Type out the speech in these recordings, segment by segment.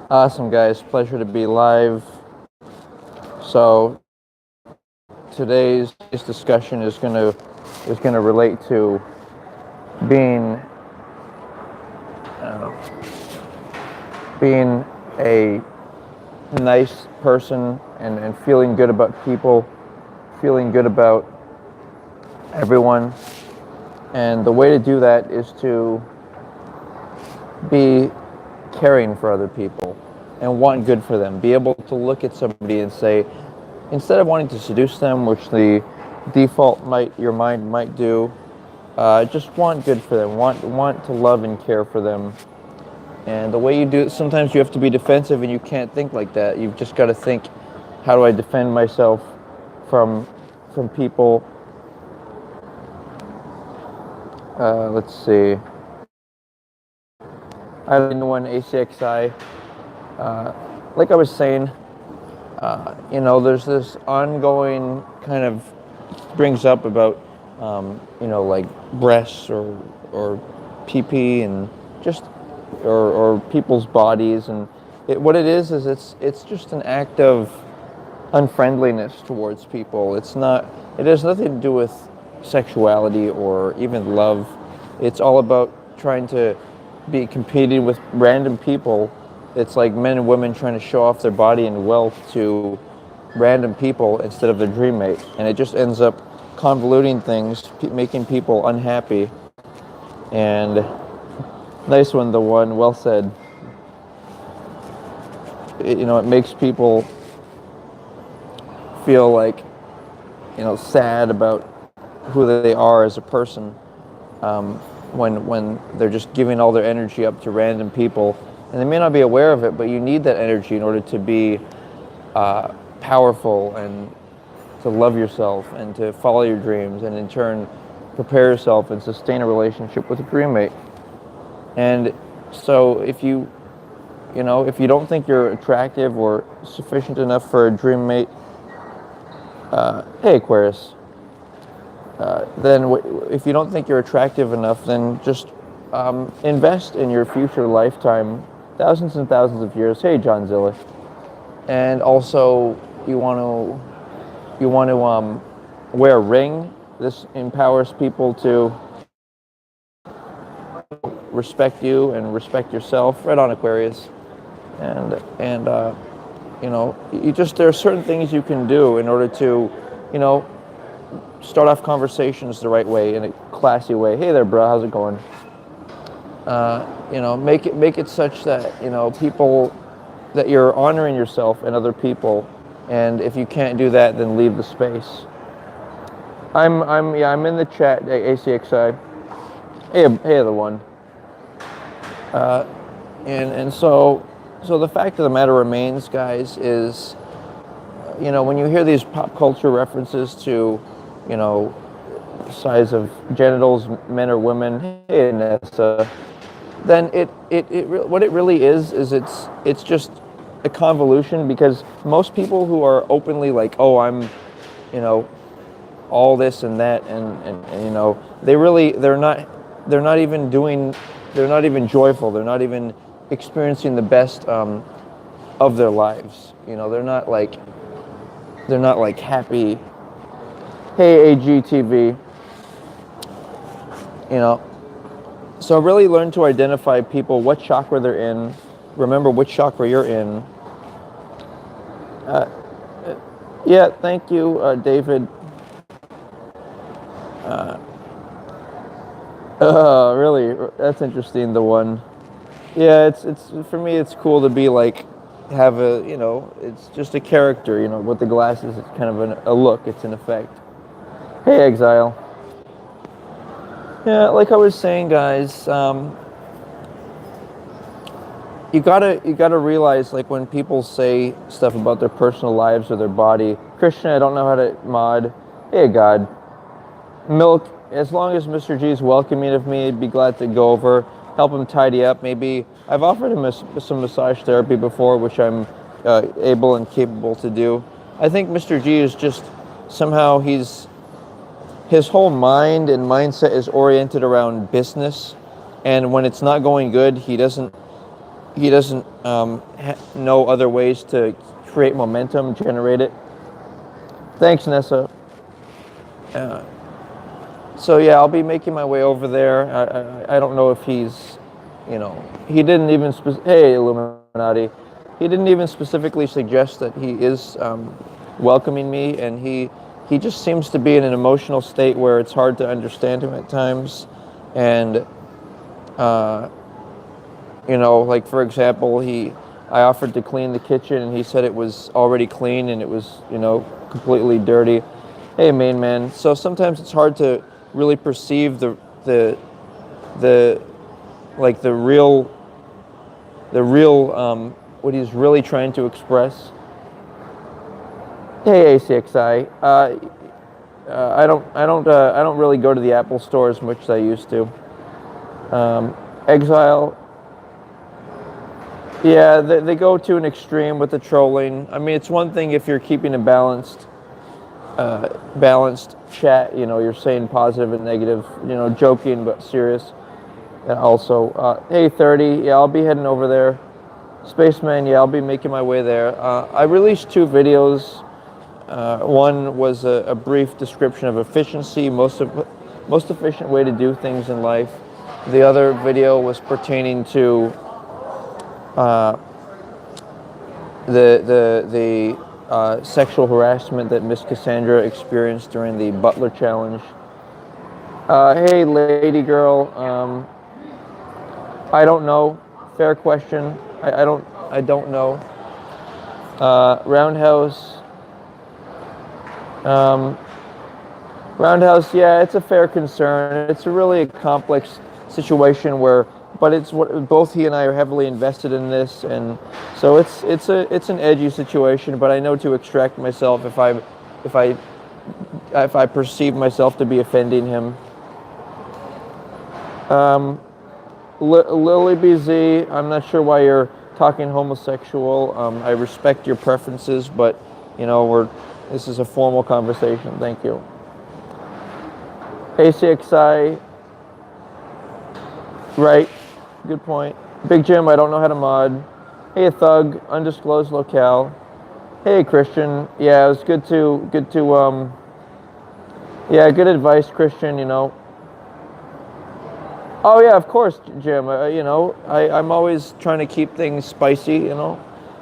Awesome, guys. Pleasure to be live. So today's discussion is gonna relate to being being a nice person and feeling good about people, feeling good about everyone. And the way to do that is to be caring for other people and want good for them. Be able to look at somebody and say, instead of wanting to seduce them, which the default your mind might do, just want good for them. Want to love and care for them. And the way you do it, sometimes you have to be defensive, and you can't think like that. You've just got to think, how do I defend myself from people? Let's see. I don't know, ACXI. Like I was saying, there's this ongoing kind of brings up about, like breasts or PP and just or people's bodies, and what it is it's just an act of unfriendliness towards people. It has nothing to do with sexuality or even love. It's all about trying to be competing with random people. It's like men and women trying to show off their body and wealth to random people instead of their dream mate, and it just ends up convoluting things, making people unhappy. And nice one, the one, well said. It makes people feel like, sad about who they are as a person, when they're just giving all their energy up to random people, and they may not be aware of it, but you need that energy in order to be powerful and to love yourself and to follow your dreams, and in turn prepare yourself and sustain a relationship with a dream mate. And so if you don't think you're attractive or sufficient enough for a dream mate, hey Aquarius, then if you don't think you're attractive enough, then just invest in your future lifetime, thousands and thousands of years. Hey John Zilla. And also you want to wear a ring. This empowers people to respect you and respect yourself. Right on, Aquarius. And there are certain things you can do in order to, start off conversations the right way, in a classy way. Hey there, bro, how's it going? Make it such that, people, that you're honoring yourself and other people. And if you can't do that, then leave the space. I'm in the chat, ACXI. Hey, the one. So the fact of the matter remains, guys, is, when you hear these pop culture references to, size of genitals, men or women, hey Nessa, then what it really is it's just a convolution, because most people who are openly like, oh, I'm, all this and that, and they're not even joyful. They're not even experiencing the best of their lives. They're not like happy. Hey AGTV. So really learn to identify people, what chakra they're in. Remember which chakra you're in. Yeah, thank you, David. Really, that's interesting. The one. Yeah, it's for me. It's cool to be like, have a, it's just a character. With the glasses, it's kind of a look. It's an effect. Hey, Exile. Yeah, like I was saying, guys, you gotta realize, like, when people say stuff about their personal lives or their body. Christian, I don't know how to mod. Hey, God. Milk. As long as Mr. G is welcoming of me, I'd be glad to go over, help him tidy up. Maybe I've offered him some massage therapy before, which I'm able and capable to do. I think Mr. G is just somehow his whole mind and mindset is oriented around business, and when it's not going good, he doesn't he doesn't know other ways to create momentum, generate it. Thanks, Nessa. So yeah, I'll be making my way over there. I don't know if he's, he didn't even hey, Illuminati, he didn't even specifically suggest that he is welcoming me, and he just seems to be in an emotional state where it's hard to understand him at times, and like for example, I offered to clean the kitchen, and he said it was already clean and it was completely dirty. Hey, main man. So sometimes it's hard to really perceive the like the real what he's really trying to express. Hey, ACXI. I don't really go to the Apple store as much as I used to. Exile. Yeah, they go to an extreme with the trolling. I mean, it's one thing if you're keeping a balanced chat. You're saying positive and negative. Joking but serious. Also, hey 30. Yeah, I'll be heading over there. Spaceman. Yeah, I'll be making my way there. I released 2 videos. One was a brief description of efficiency, most efficient way to do things in life. The other video was pertaining to the sexual harassment that Miss Cassandra experienced during the Butler Challenge. Hey, lady girl. I don't know. Fair question. I don't know. Roundhouse. Roundhouse, yeah, it's a fair concern. It's a really complex situation but it's what both he and I are heavily invested in this, and so it's an edgy situation. But I know to extract myself if I perceive myself to be offending him. Lily BZ, I'm not sure why you're talking homosexual. I respect your preferences, but this is a formal conversation. Thank you. ACXI. Right. Good point. Big Jim, I don't know how to mod. Hey, Thug, undisclosed locale. Hey, Christian. Yeah, it was good to yeah, good advice, Christian, Oh, yeah, of course, Jim. I'm always trying to keep things spicy, And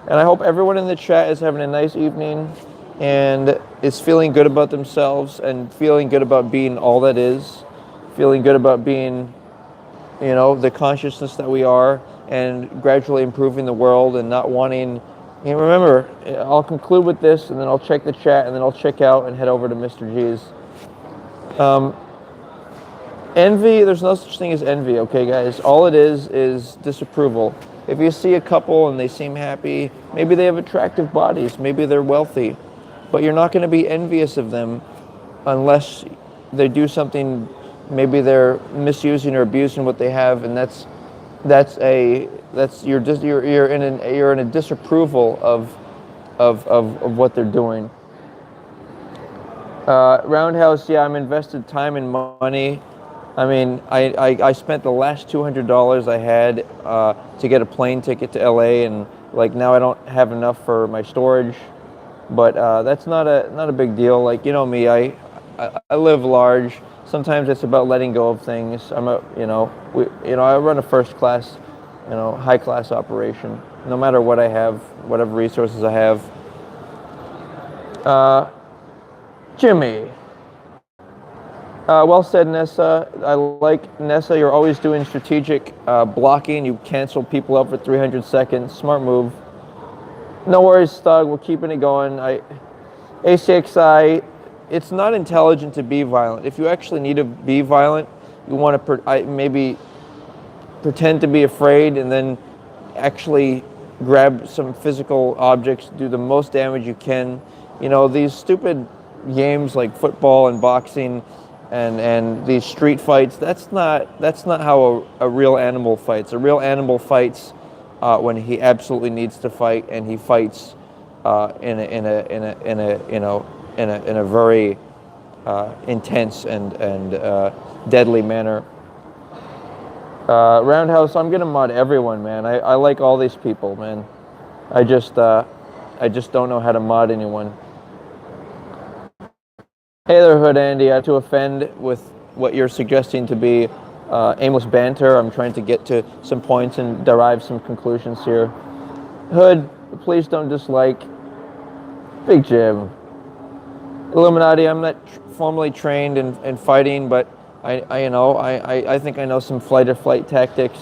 I hope everyone in the chat is having a nice evening and is feeling good about themselves and feeling good about being all that is, feeling good about being the consciousness that we are, and gradually improving the world and not wanting. And remember, I'll conclude with this, and then I'll check the chat, and then I'll check out and head over to Mr. G's. Envy, there's no such thing as envy, okay, guys? All it is disapproval. If you see a couple and they seem happy, maybe they have attractive bodies, maybe they're wealthy, but you're not going to be envious of them unless they do something. Maybe they're misusing or abusing what they have, and you're in a disapproval of what they're doing. Roundhouse, yeah, I'm invested time and money. I mean, I spent the last $200 I had to get a plane ticket to LA, and now I don't have enough for my storage, but that's not a big deal. Me, I live large. Sometimes it's about letting go of things. I run a first class, high class operation. No matter what I have, whatever resources I have. Jimmy. Well said, Nessa. I like Nessa. You're always doing strategic blocking. You cancel people out for 300 seconds. Smart move. No worries, Stug. We're keeping it going. ACXI. It's not intelligent to be violent. If you actually need to be violent, you want to maybe pretend to be afraid and then actually grab some physical objects, do the most damage you can. These stupid games like football and boxing and these street fights, that's not how a real animal fights. A real animal fights when he absolutely needs to fight, and he fights in a very intense and deadly manner. Roundhouse, I'm gonna mod everyone, man. I like all these people, man. I just don't know how to mod anyone. Hey there, Hood Andy. I have to offend with what you're suggesting to be aimless banter. I'm trying to get to some points and derive some conclusions here. Hood, please don't dislike. Big Jim. Illuminati, I'm not formally trained in fighting, but I think I know some fight or flight tactics.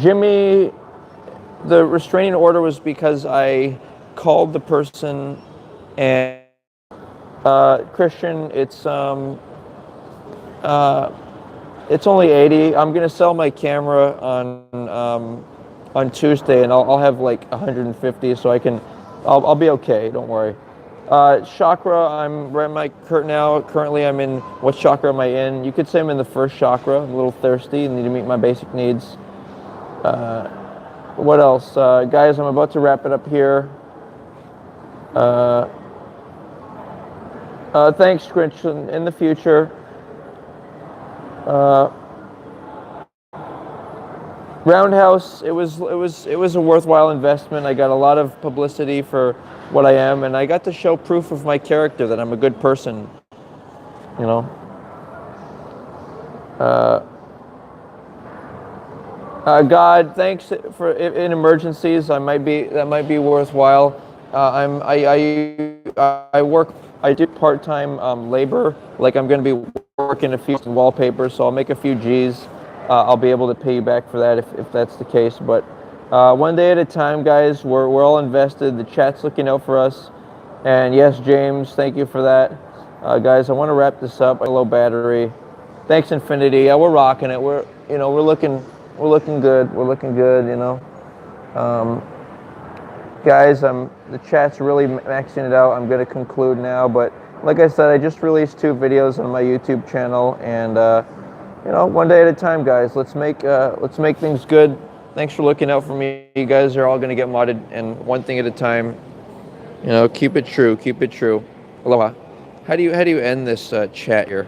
Jimmy, the restraining order was because I called the person, and Christian, it's only 80. I'm gonna sell my camera on Tuesday, and I'll have like 150, so I'll be okay. Don't worry. Chakra, I'm right my now. Currently, I'm in. What chakra am I in? You could say I'm in the first chakra. I'm a little thirsty and need to meet my basic needs. What else, guys? I'm about to wrap it up here. Thanks, Christian. In the future. Roundhouse, it was a worthwhile investment. I got a lot of publicity for what I am, and I got to show proof of my character that I'm a good person. You know. God, thanks for in emergencies. That might be worthwhile. I do part-time labor. Like I'm going to be working a few wallpapers, so I'll make a few G's. I'll be able to pay you back for that if that's the case. But one day at a time, guys. We're all invested. The chat's looking out for us. And yes, James, thank you for that. Guys, I want to wrap this up. Low battery. Thanks, Infinity. Yeah, we're rocking it. We're looking good. We're looking good. You know. Guys, the chat's really maxing it out. I'm going to conclude now, but like I said, I just released 2 videos on my YouTube channel, and one day at a time, guys. Let's make things good. Thanks for looking out for me. You guys are all going to get modded, and one thing at a time. Keep it true. Keep it true. Aloha. How do you end this chat here?